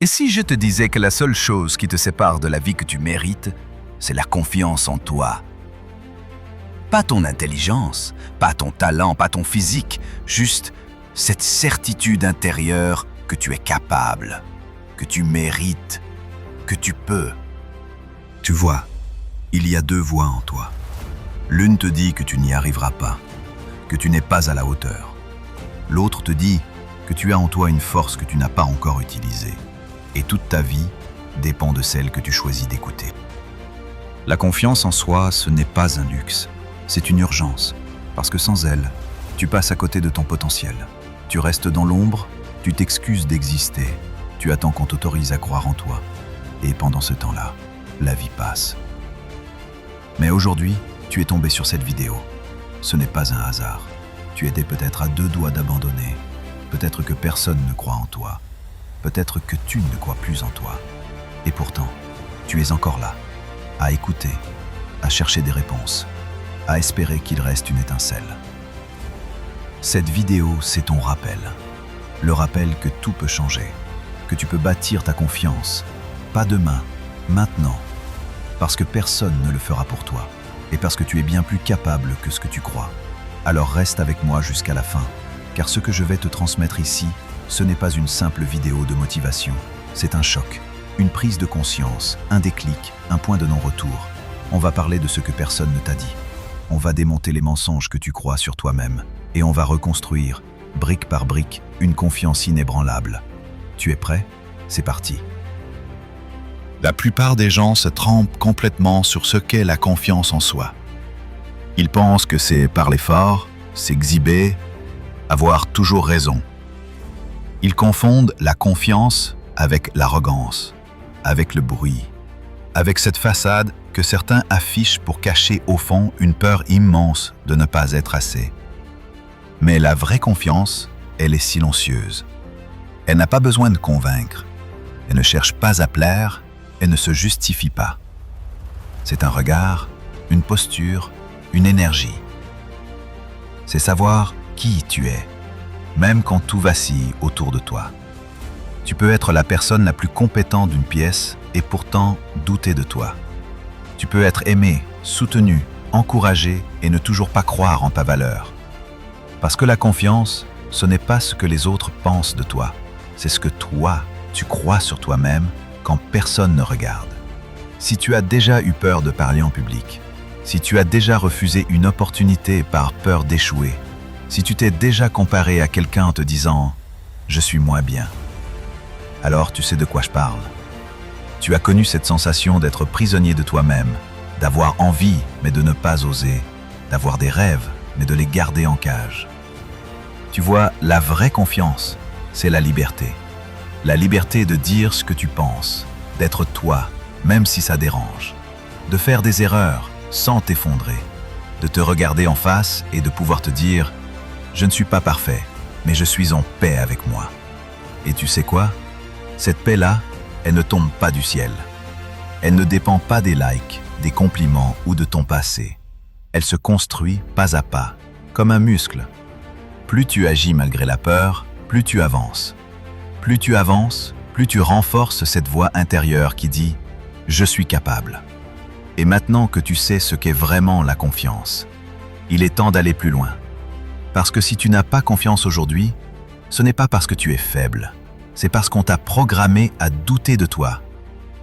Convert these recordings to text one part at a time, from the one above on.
Et si je te disais que la seule chose qui te sépare de la vie que tu mérites, c'est la confiance en toi? Pas ton intelligence, pas ton talent, pas ton physique, juste cette certitude intérieure que tu es capable, que tu mérites, que tu peux. Tu vois, il y a deux voix en toi. L'une te dit que tu n'y arriveras pas, que tu n'es pas à la hauteur. L'autre te dit que tu as en toi une force que tu n'as pas encore utilisée. Et toute ta vie dépend de celle que tu choisis d'écouter. La confiance en soi, ce n'est pas un luxe, c'est une urgence. Parce que sans elle, tu passes à côté de ton potentiel. Tu restes dans l'ombre, tu t'excuses d'exister, tu attends qu'on t'autorise à croire en toi. Et pendant ce temps-là, la vie passe. Mais aujourd'hui, tu es tombé sur cette vidéo. Ce n'est pas un hasard. Tu étais peut-être à deux doigts d'abandonner. Peut-être que personne ne croit en toi. Peut-être que tu ne crois plus en toi. Et pourtant, tu es encore là, à écouter, à chercher des réponses, à espérer qu'il reste une étincelle. Cette vidéo, c'est ton rappel. Le rappel que tout peut changer, que tu peux bâtir ta confiance, pas demain, maintenant, parce que personne ne le fera pour toi, et parce que tu es bien plus capable que ce que tu crois. Alors reste avec moi jusqu'à la fin, car ce que je vais te transmettre ici, ce n'est pas une simple vidéo de motivation, c'est un choc, une prise de conscience, un déclic, un point de non-retour. On va parler de ce que personne ne t'a dit. On va démonter les mensonges que tu crois sur toi-même, et on va reconstruire, brique par brique, une confiance inébranlable. Tu es prêt? C'est parti. La plupart des gens se trompent complètement sur ce qu'est la confiance en soi. Ils pensent que c'est parler fort, s'exhiber, avoir toujours raison. Ils confondent la confiance avec l'arrogance, avec le bruit, avec cette façade que certains affichent pour cacher au fond une peur immense de ne pas être assez. Mais la vraie confiance, elle est silencieuse. Elle n'a pas besoin de convaincre. Elle ne cherche pas à plaire, elle ne se justifie pas. C'est un regard, une posture, une énergie. C'est savoir qui tu es, même quand tout vacille autour de toi. Tu peux être la personne la plus compétente d'une pièce et pourtant douter de toi. Tu peux être aimé, soutenu, encouragé et ne toujours pas croire en ta valeur. Parce que la confiance, ce n'est pas ce que les autres pensent de toi, c'est ce que toi, tu crois sur toi-même quand personne ne regarde. Si tu as déjà eu peur de parler en public, si tu as déjà refusé une opportunité par peur d'échouer, si tu t'es déjà comparé à quelqu'un en te disant « je suis moins bien », alors tu sais de quoi je parle. Tu as connu cette sensation d'être prisonnier de toi-même, d'avoir envie mais de ne pas oser, d'avoir des rêves mais de les garder en cage. Tu vois, la vraie confiance, c'est la liberté. La liberté de dire ce que tu penses, d'être toi, même si ça dérange, de faire des erreurs sans t'effondrer, de te regarder en face et de pouvoir te dire « je ne suis pas parfait, mais je suis en paix avec moi ». Et tu sais quoi? Cette paix-là, elle ne tombe pas du ciel. Elle ne dépend pas des likes, des compliments ou de ton passé. Elle se construit pas à pas, comme un muscle. Plus tu agis malgré la peur, plus tu avances. Plus tu avances, plus tu renforces cette voix intérieure qui dit « je suis capable ». Et maintenant que tu sais ce qu'est vraiment la confiance, il est temps d'aller plus loin. Parce que si tu n'as pas confiance aujourd'hui, ce n'est pas parce que tu es faible, c'est parce qu'on t'a programmé à douter de toi.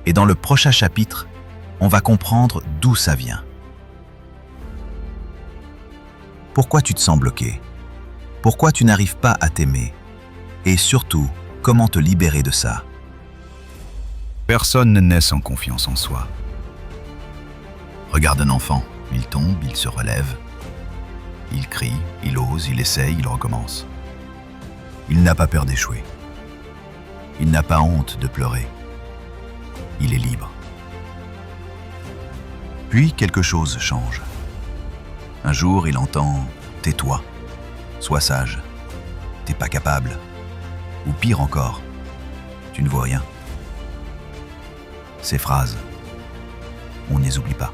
Et dans le prochain chapitre, on va comprendre d'où ça vient. Pourquoi tu te sens bloqué? Pourquoi tu n'arrives pas à t'aimer? Et surtout, comment te libérer de ça? Personne ne naît sans confiance en soi. Regarde un enfant, il tombe, il se relève. Il crie, il ose, il essaye, il recommence. Il n'a pas peur d'échouer. Il n'a pas honte de pleurer. Il est libre. Puis quelque chose change. Un jour, il entend « tais-toi, sois sage, t'es pas capable ». Ou pire encore, « tu ne vois rien ». Ces phrases, on ne les oublie pas.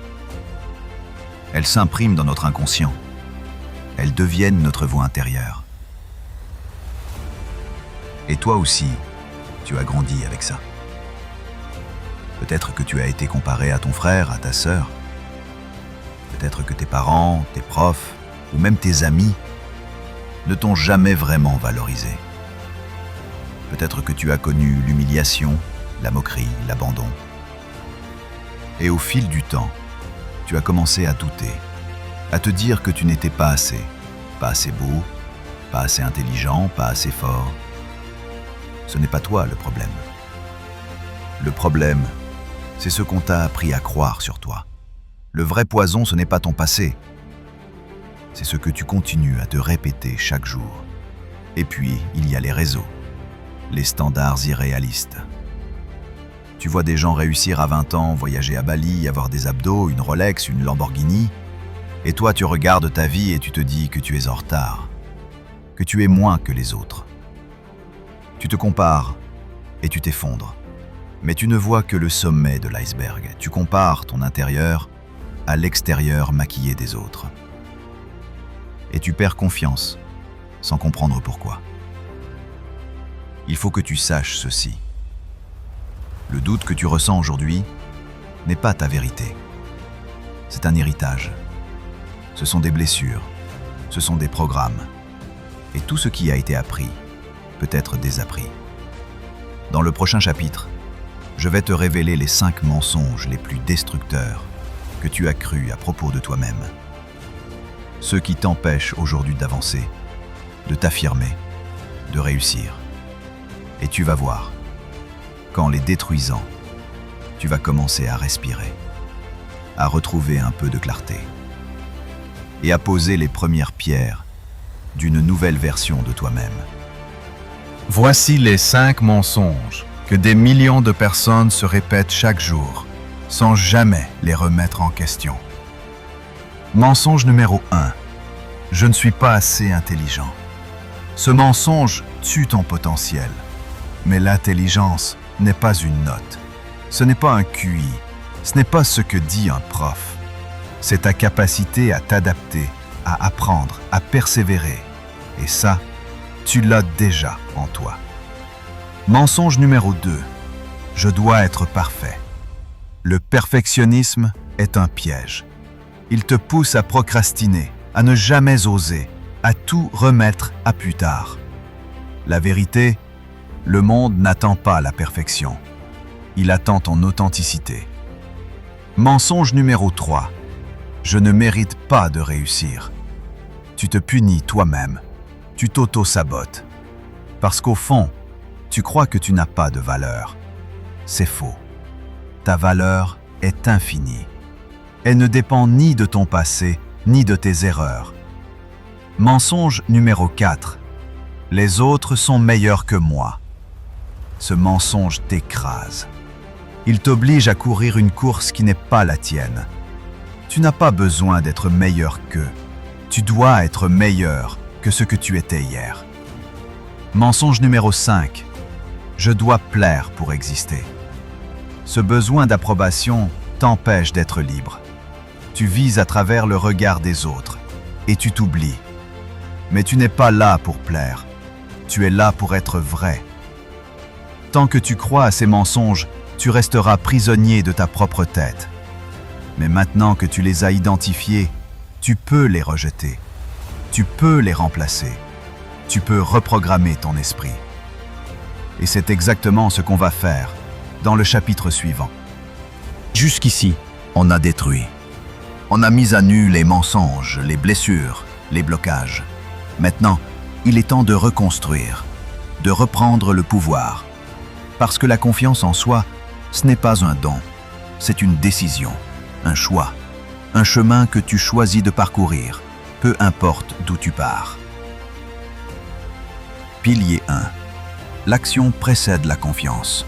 Elles s'impriment dans notre inconscient. Elles deviennent notre voix intérieure. Et toi aussi, tu as grandi avec ça. Peut-être que tu as été comparé à ton frère, à ta sœur. Peut-être que tes parents, tes profs, ou même tes amis ne t'ont jamais vraiment valorisé. Peut-être que tu as connu l'humiliation, la moquerie, l'abandon. Et au fil du temps, tu as commencé à douter, à te dire que tu n'étais pas assez beau, pas assez intelligent, pas assez fort. Ce n'est pas toi le problème. Le problème, c'est ce qu'on t'a appris à croire sur toi. Le vrai poison, ce n'est pas ton passé. C'est ce que tu continues à te répéter chaque jour. Et puis, il y a les réseaux, les standards irréalistes. Tu vois des gens réussir à 20 ans, voyager à Bali, avoir des abdos, une Rolex, une Lamborghini. Et toi, tu regardes ta vie et tu te dis que tu es en retard, que tu es moins que les autres. Tu te compares et tu t'effondres. Mais tu ne vois que le sommet de l'iceberg. Tu compares ton intérieur à l'extérieur maquillé des autres. Et tu perds confiance, sans comprendre pourquoi. Il faut que tu saches ceci. Le doute que tu ressens aujourd'hui n'est pas ta vérité. C'est un héritage. Ce sont des blessures, ce sont des programmes. Et tout ce qui a été appris peut être désappris. Dans le prochain chapitre, je vais te révéler les 5 mensonges les plus destructeurs que tu as cru à propos de toi-même. Ceux qui t'empêchent aujourd'hui d'avancer, de t'affirmer, de réussir. Et tu vas voir, qu'en les détruisant, tu vas commencer à respirer, à retrouver un peu de clarté et à poser les premières pierres d'une nouvelle version de toi-même. Voici les 5 mensonges que des millions de personnes se répètent chaque jour, sans jamais les remettre en question. Mensonge numéro 1. Je ne suis pas assez intelligent. Ce mensonge tue ton potentiel. Mais l'intelligence n'est pas une note. Ce n'est pas un QI. Ce n'est pas ce que dit un prof. C'est ta capacité à t'adapter, à apprendre, à persévérer. Et ça, tu l'as déjà en toi. Mensonge numéro 2. Je dois être parfait. Le perfectionnisme est un piège. Il te pousse à procrastiner, à ne jamais oser, à tout remettre à plus tard. La vérité, le monde n'attend pas la perfection. Il attend ton authenticité. Mensonge numéro 3. Je ne mérite pas de réussir. Tu te punis toi-même. Tu t'auto-sabotes. Parce qu'au fond, tu crois que tu n'as pas de valeur. C'est faux. Ta valeur est infinie. Elle ne dépend ni de ton passé, ni de tes erreurs. Mensonge numéro 4. Les autres sont meilleurs que moi. Ce mensonge t'écrase. Il t'oblige à courir une course qui n'est pas la tienne. Tu n'as pas besoin d'être meilleur qu'eux. Tu dois être meilleur que ce que tu étais hier. Mensonge numéro 5. Je dois plaire pour exister. Ce besoin d'approbation t'empêche d'être libre. Tu vis à travers le regard des autres et tu t'oublies. Mais tu n'es pas là pour plaire. Tu es là pour être vrai. Tant que tu crois à ces mensonges, tu resteras prisonnier de ta propre tête. Mais maintenant que tu les as identifiés, tu peux les rejeter. Tu peux les remplacer. Tu peux reprogrammer ton esprit. Et c'est exactement ce qu'on va faire dans le chapitre suivant. Jusqu'ici, on a détruit. On a mis à nu les mensonges, les blessures, les blocages. Maintenant, il est temps de reconstruire, de reprendre le pouvoir. Parce que la confiance en soi, ce n'est pas un don, c'est une décision, un choix, un chemin que tu choisis de parcourir, peu importe d'où tu pars. Pilier 1. L'action précède la confiance.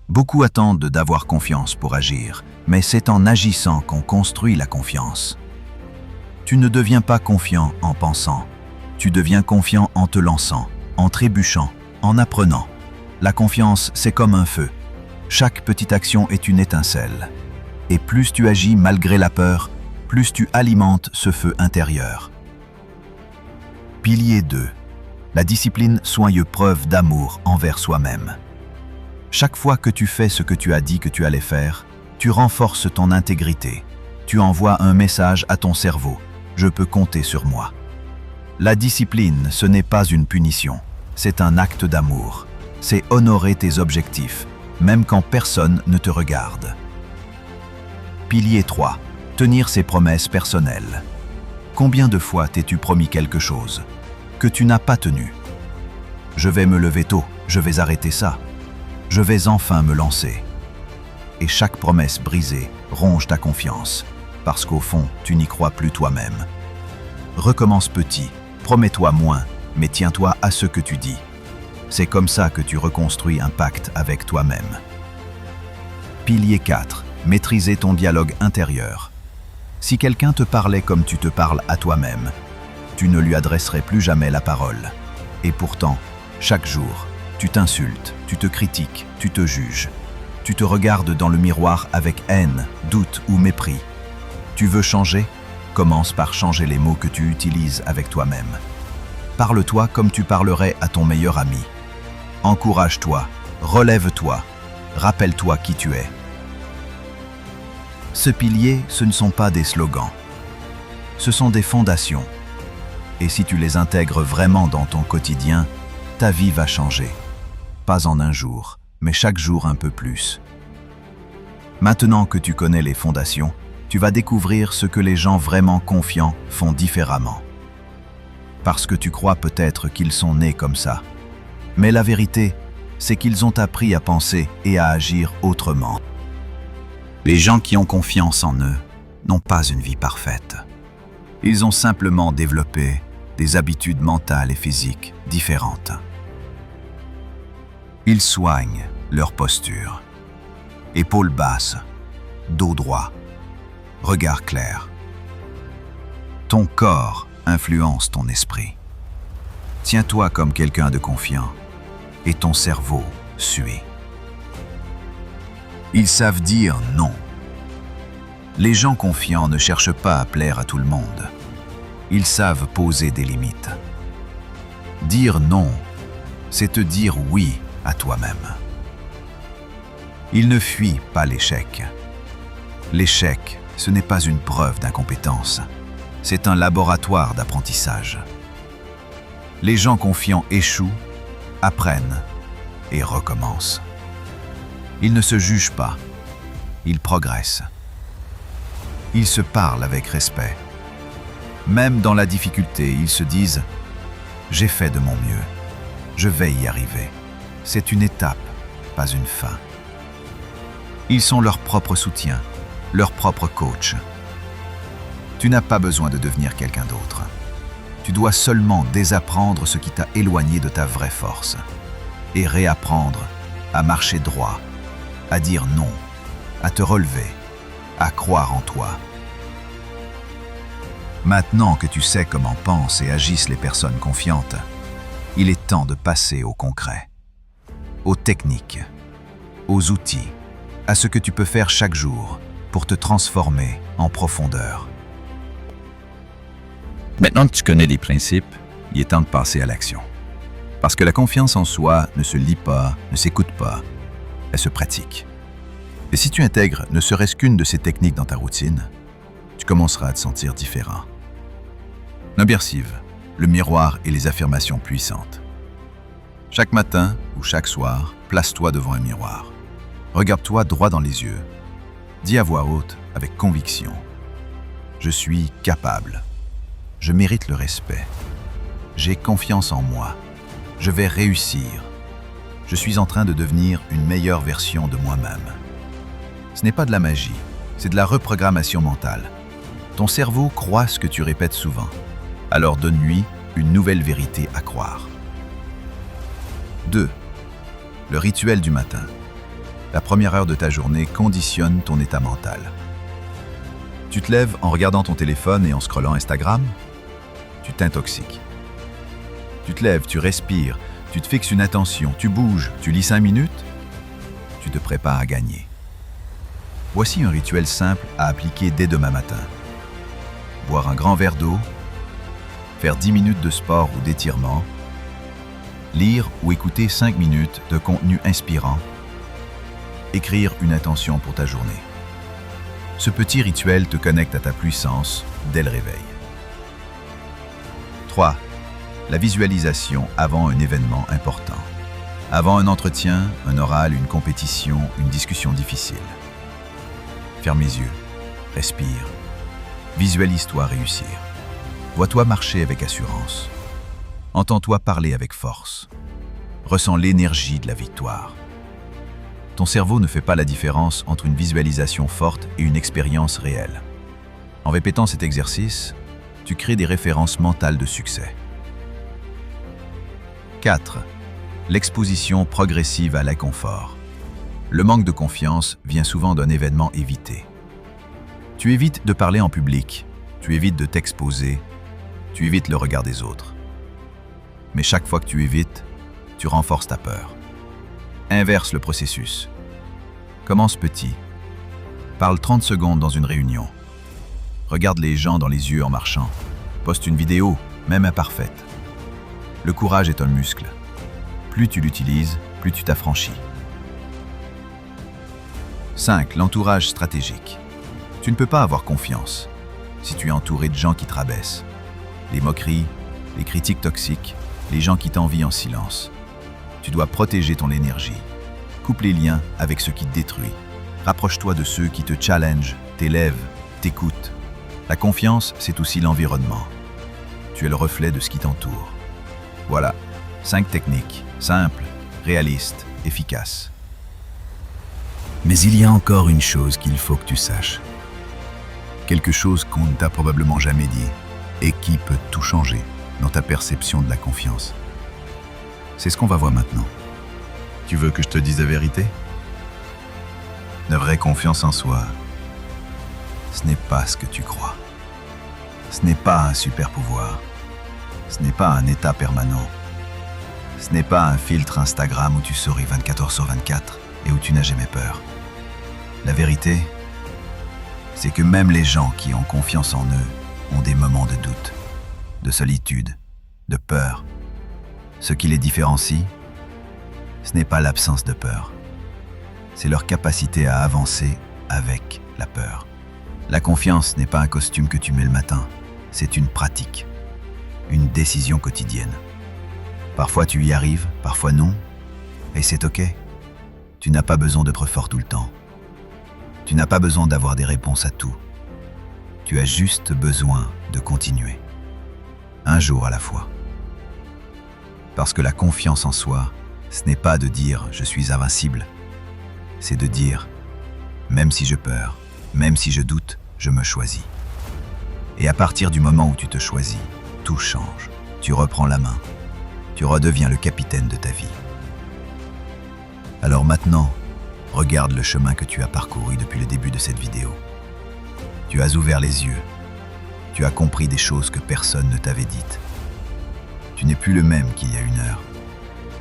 Beaucoup attendent d'avoir confiance pour agir, mais c'est en agissant qu'on construit la confiance. Tu ne deviens pas confiant en pensant, tu deviens confiant en te lançant, en trébuchant, en apprenant. La confiance, c'est comme un feu. Chaque petite action est une étincelle. Et plus tu agis malgré la peur, plus tu alimentes ce feu intérieur. Pilier 2. La discipline soigne preuve d'amour envers soi-même. Chaque fois que tu fais ce que tu as dit que tu allais faire, tu renforces ton intégrité. Tu envoies un message à ton cerveau. Je peux compter sur moi. La discipline, ce n'est pas une punition. C'est un acte d'amour. C'est honorer tes objectifs, même quand personne ne te regarde. Pilier 3. Tenir ses promesses personnelles. Combien de fois t'es-tu promis quelque chose que tu n'as pas tenu? Je vais me lever tôt, je vais arrêter ça. Je vais enfin me lancer. Et chaque promesse brisée ronge ta confiance, parce qu'au fond, tu n'y crois plus toi-même. Recommence petit, promets-toi moins, mais tiens-toi à ce que tu dis. C'est comme ça que tu reconstruis un pacte avec toi-même. Pilier 4. Maîtriser ton dialogue intérieur. Si quelqu'un te parlait comme tu te parles à toi-même, tu ne lui adresserais plus jamais la parole. Et pourtant, chaque jour, tu t'insultes, tu te critiques, tu te juges. Tu te regardes dans le miroir avec haine, doute ou mépris. Tu veux changer? Commence par changer les mots que tu utilises avec toi-même. Parle-toi comme tu parlerais à ton meilleur ami. Encourage-toi, relève-toi, rappelle-toi qui tu es. Ce pilier, ce ne sont pas des slogans. Ce sont des fondations. Et si tu les intègres vraiment dans ton quotidien, ta vie va changer. Pas en un jour, mais chaque jour un peu plus. Maintenant que tu connais les fondations, tu vas découvrir ce que les gens vraiment confiants font différemment. Parce que tu crois peut-être qu'ils sont nés comme ça. Mais la vérité, c'est qu'ils ont appris à penser et à agir autrement. Les gens qui ont confiance en eux n'ont pas une vie parfaite. Ils ont simplement développé des habitudes mentales et physiques différentes. Ils soignent leur posture. Épaules basses, dos droit, regard clair. Ton corps influence ton esprit. Tiens-toi comme quelqu'un de confiant et ton cerveau suit. Ils savent dire non. Les gens confiants ne cherchent pas à plaire à tout le monde. Ils savent poser des limites. Dire non, c'est te dire oui à toi-même. Ils ne fuient pas l'échec. L'échec, ce n'est pas une preuve d'incompétence. C'est un laboratoire d'apprentissage. Les gens confiants échouent, apprennent et recommencent. Ils ne se jugent pas, ils progressent. Ils se parlent avec respect. Même dans la difficulté, ils se disent « J'ai fait de mon mieux, je vais y arriver ». C'est une étape, pas une fin. Ils sont leur propre soutien, leur propre coach. Tu n'as pas besoin de devenir quelqu'un d'autre. Tu dois seulement désapprendre ce qui t'a éloigné de ta vraie force et réapprendre à marcher droit, à dire non, à te relever, à croire en toi. Maintenant que tu sais comment pensent et agissent les personnes confiantes, il est temps de passer au concret, aux techniques, aux outils, à ce que tu peux faire chaque jour pour te transformer en profondeur. Maintenant que tu connais les principes, il est temps de passer à l'action. Parce que la confiance en soi ne se lit pas, ne s'écoute pas, elle se pratique. Et si tu intègres ne serait-ce qu'une de ces techniques dans ta routine, tu commenceras à te sentir différent. N'abercive, le miroir et les affirmations puissantes. Chaque matin ou chaque soir, place-toi devant un miroir. Regarde-toi droit dans les yeux. Dis à voix haute, avec conviction. Je suis capable. Je mérite le respect. J'ai confiance en moi. Je vais réussir. Je suis en train de devenir une meilleure version de moi-même. Ce n'est pas de la magie, c'est de la reprogrammation mentale. Ton cerveau croit ce que tu répètes souvent. Alors donne-lui une nouvelle vérité à croire. 2. Le rituel du matin. La première heure de ta journée conditionne ton état mental. Tu te lèves en regardant ton téléphone et en scrollant Instagram? Tu t'intoxiques. Tu te lèves, tu respires, tu te fixes une attention, tu bouges, tu lis 5 minutes, tu te prépares à gagner. Voici un rituel simple à appliquer dès demain matin. Boire un grand verre d'eau, faire 10 minutes de sport ou d'étirement, lire ou écouter 5 minutes de contenu inspirant, Écrire une intention pour ta journée. Ce petit rituel te connecte à ta puissance dès le réveil. 3. La visualisation avant un événement important. Avant un entretien, un oral, une compétition, une discussion difficile. Ferme les yeux, respire, visualise-toi réussir. Vois-toi marcher avec assurance. Entends-toi parler avec force. Ressens l'énergie de la victoire. Ton cerveau ne fait pas la différence entre une visualisation forte et une expérience réelle. En répétant cet exercice, tu crées des références mentales de succès. 4. L'exposition progressive à l'inconfort. Le manque de confiance vient souvent d'un événement évité. Tu évites de parler en public, tu évites de t'exposer, tu évites le regard des autres. Mais chaque fois que tu évites, tu renforces ta peur. Inverse le processus. Commence petit. Parle 30 secondes dans une réunion. Regarde les gens dans les yeux en marchant. Poste une vidéo, même imparfaite. Le courage est un muscle. Plus tu l'utilises, plus tu t'affranchis. 5. L'entourage stratégique. Tu ne peux pas avoir confiance si tu es entouré de gens qui te rabaissent. Les moqueries, les critiques toxiques, les gens qui t'envient en silence. Tu dois protéger ton énergie. Coupe les liens avec ceux qui te détruisent. Rapproche-toi de ceux qui te challengent, t'élèvent, t'écoutent. La confiance, c'est aussi l'environnement. Tu es le reflet de ce qui t'entoure. Voilà, 5 techniques, simples, réalistes, efficaces. Mais il y a encore une chose qu'il faut que tu saches. Quelque chose qu'on ne t'a probablement jamais dit et qui peut tout changer dans ta perception de la confiance. C'est ce qu'on va voir maintenant. Tu veux que je te dise la vérité? La vraie confiance en soi, ce n'est pas ce que tu crois. Ce n'est pas un super pouvoir. Ce n'est pas un état permanent. Ce n'est pas un filtre Instagram où tu souris 24h/24 et où tu n'as jamais peur. La vérité, c'est que même les gens qui ont confiance en eux ont des moments de doute, de solitude, de peur. Ce qui les différencie, ce n'est pas l'absence de peur. C'est leur capacité à avancer avec la peur. La confiance n'est pas un costume que tu mets le matin, c'est une pratique, une décision quotidienne. Parfois tu y arrives, parfois non, et c'est ok. Tu n'as pas besoin d'être fort tout le temps. Tu n'as pas besoin d'avoir des réponses à tout. Tu as juste besoin de continuer, un jour à la fois. Parce que la confiance en soi, ce n'est pas de dire « je suis invincible », c'est de dire « même si je peur, même si je doute, je me choisis ». Et à partir du moment où tu te choisis, tout change. Tu reprends la main, tu redeviens le capitaine de ta vie. Alors maintenant, regarde le chemin que tu as parcouru depuis le début de cette vidéo. Tu as ouvert les yeux, tu as compris des choses que personne ne t'avait dites. Tu n'es plus le même qu'il y a 1 heure.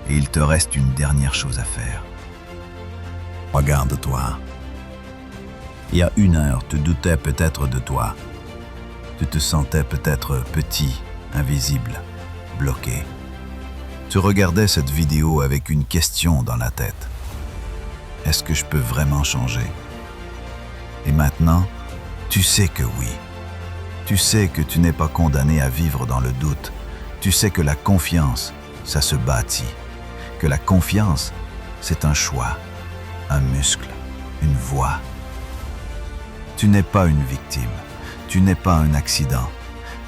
Et il te reste une dernière chose à faire. Regarde-toi. Il y a 1 heure, tu doutais peut-être de toi. Tu te sentais peut-être petit, invisible, bloqué. Tu regardais cette vidéo avec une question dans la tête. Est-ce que je peux vraiment changer? Et maintenant, tu sais que oui. Tu sais que tu n'es pas condamné à vivre dans le doute. Tu sais que la confiance, ça se bâtit. Que la confiance, c'est un choix, un muscle, une voie. Tu n'es pas une victime, tu n'es pas un accident,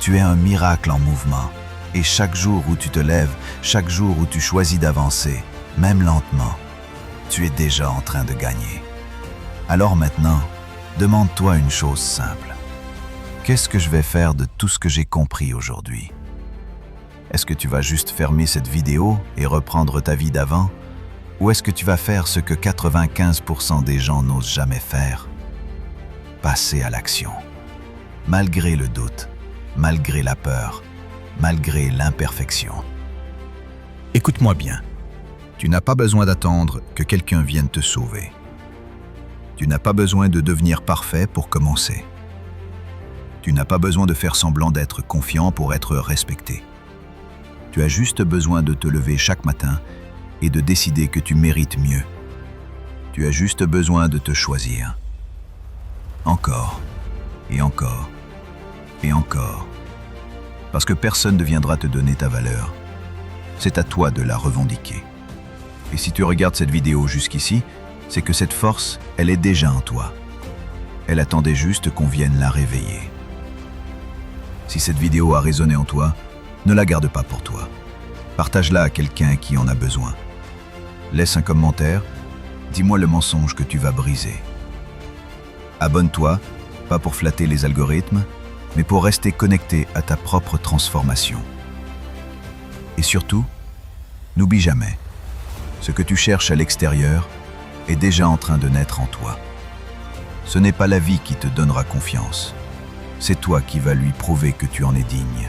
tu es un miracle en mouvement. Et chaque jour où tu te lèves, chaque jour où tu choisis d'avancer, même lentement, tu es déjà en train de gagner. Alors maintenant, demande-toi une chose simple. Qu'est-ce que je vais faire de tout ce que j'ai compris aujourd'hui? Est-ce que tu vas juste fermer cette vidéo et reprendre ta vie d'avant? Ou est-ce que tu vas faire ce que 95% des gens n'osent jamais faire? Passer à l'action. Malgré le doute, malgré la peur, malgré l'imperfection. Écoute-moi bien. Tu n'as pas besoin d'attendre que quelqu'un vienne te sauver. Tu n'as pas besoin de devenir parfait pour commencer. Tu n'as pas besoin de faire semblant d'être confiant pour être respecté. Tu as juste besoin de te lever chaque matin et de décider que tu mérites mieux. Tu as juste besoin de te choisir. Encore, et encore, et encore. Parce que personne ne viendra te donner ta valeur. C'est à toi de la revendiquer. Et si tu regardes cette vidéo jusqu'ici, c'est que cette force, elle est déjà en toi. Elle attendait juste qu'on vienne la réveiller. Si cette vidéo a résonné en toi, ne la garde pas pour toi. Partage-la à quelqu'un qui en a besoin. Laisse un commentaire, dis-moi le mensonge que tu vas briser. Abonne-toi, pas pour flatter les algorithmes, mais pour rester connecté à ta propre transformation. Et surtout, n'oublie jamais, ce que tu cherches à l'extérieur est déjà en train de naître en toi. Ce n'est pas la vie qui te donnera confiance, c'est toi qui vas lui prouver que tu en es digne.